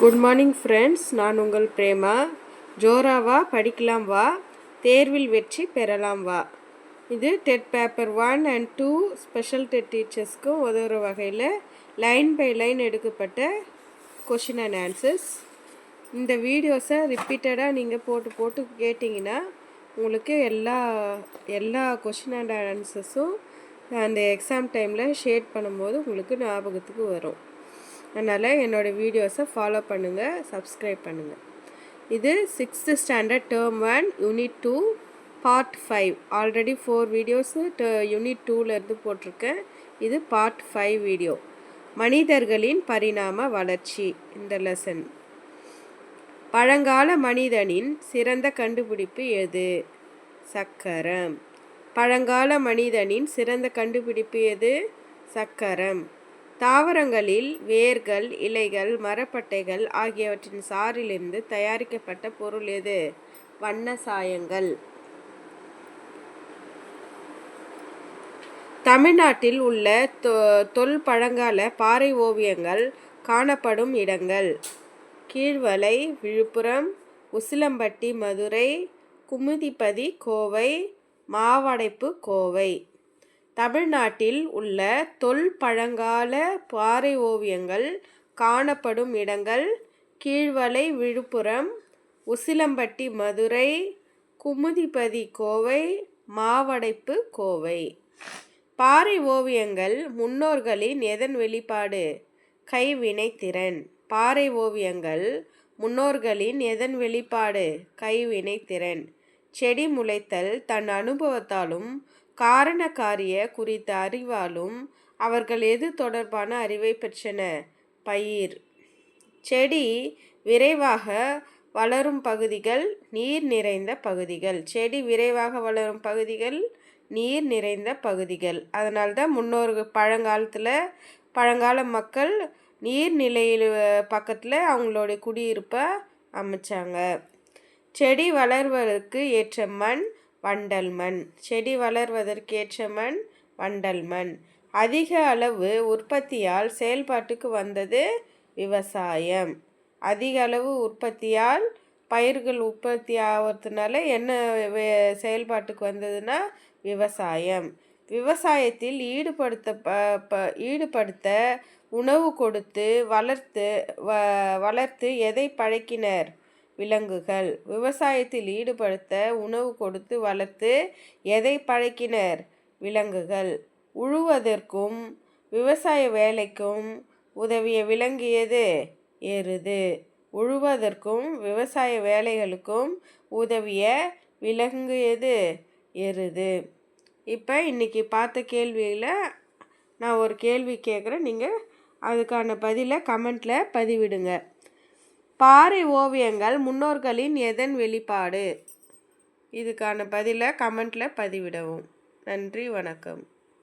Good morning friends, நான் உங்கள் பிரேமா. ஜோராவா படிக்கலாம் வா, தேர்வில் வெற்றி பெறலாம் வா. இது TET paper 1 and 2 special TET டீச்சர்ஸ்க்கும் உதவுற வகையில் லைன் பை லைன் எடுக்கப்பட்ட கொஷின் அண்ட் ஆன்சர்ஸ். இந்த வீடியோஸை ரிப்பீட்டடாக நீங்கள் போட்டு கேட்டிங்கன்னா உங்களுக்கு எல்லா கொஷின் அண்ட் ஆன்சர்ஸும் அந்த எக்ஸாம் டைமில் ஷேட் பண்ணும்போது உங்களுக்கு ஞாபகத்துக்கு வரும். அதனால் என்னோடய வீடியோஸை ஃபாலோ பண்ணுங்கள், சப்ஸ்கிரைப் பண்ணுங்கள். இது 6th standard term 1 unit 2 part 5. Already 4 videos unit 2லேருந்து போட்டிருக்கேன். இது பார்ட் 5 வீடியோ. மனிதர்களின் பரிணாம வளர்ச்சி. இந்த லெசன் பழங்கால மனிதனின் சிறந்த கண்டுபிடிப்பு எது? சக்கரம். பழங்கால மனிதனின் சிறந்த கண்டுபிடிப்பு எது? சக்கரம். தாவரங்களில் வேர்கள், இலைகள், மரப்பட்டைகள் ஆகியவற்றின் சாறிலிருந்து தயாரிக்கப்பட்ட பொருள் எது? வண்ண சாயங்கள். தமிழ்நாட்டில் உள்ள தொல்பழங்கால பாறை ஓவியங்கள் காணப்படும் இடங்கள்: கீழ்வளை விழுப்புரம், உசிலம்பட்டி மதுரை, குமுதிபதி கோவை, மாவடைப்பு கோவை. தமிழ்நாட்டில் உள்ள தொல்பழங்கால பாறை ஓவியங்கள் காணப்படும் இடங்கள்: கீழ்வளை விழுப்புரம், உசிலம்பட்டி மதுரை, குமுதிபதி கோவை, மாவடைப்பு கோவை. பாறை ஓவியங்கள் முன்னோர்களின் எதன் வெளிப்பாடு? கைவினைத்திறன். பாறை ஓவியங்கள் முன்னோர்களின் எதன் வெளிப்பாடு? கைவினைத்திறன். செடி முளைத்தல் தன் அனுபவத்தாலும் காரண காரிய குறித்த அறிவாலும் அவர்கள் எது தொடர்பான அறிவை பெற்றன? பயிர். செடி விரைவாக வளரும் பகுதிகள், நீர் நிறைந்த பகுதிகள். செடி விரைவாக வளரும் பகுதிகள், நீர் நிறைந்த பகுதிகள். அதனால்தான் முன்னோர்கள் பழங்கால மக்கள் நீர்நிலையில் பக்கத்தில் அவங்களுடைய குடியிருப்பை அமைச்சாங்க. செடி வளர்வதற்கு ஏற்ற மண் வண்டல் மண். செடி வளர்வதற்கு ஏற்ற மண் வண்டல் மண். அதிக அளவு உற்பத்தியால் செயல்பாட்டுக்கு வந்தது விவசாயம். அதிக அளவு உற்பத்தியால் பயிர்கள் உற்பத்தி ஆகிறதுனால என்ன செயல்பாட்டுக்கு வந்ததுன்னா விவசாயம். விவசாயத்தில் ஈடுபடுத்த உணவு கொடுத்து வளர்த்து எதை பழக்கினர்? விலங்குகள். விவசாயத்தில் ஈடுபடுத்த உணவு கொடுத்து வளர்த்து எதை பழக்கினர்? விலங்குகள். உழுவதற்கும் விவசாய வேலைக்கும் உதவிய விலங்கு எது? எருது. உழுவதற்கும் விவசாய வேலைகளுக்கும் உதவிய விலங்கு எது? எருது. இப்போ இன்றைக்கி பார்த்த கேள்வியில் நான் ஒரு கேள்வி கேட்குறேன், நீங்கள் அதுக்கான பதிலை கமெண்ட்டில் பதிவிடுங்க. பாறை ஓவியங்கள் முன்னோர்களின் எதன் வெளிப்பாடு? இதுக்கான பதிலை கமெண்ட்டில் பதிவிடவும். நன்றி, வணக்கம்.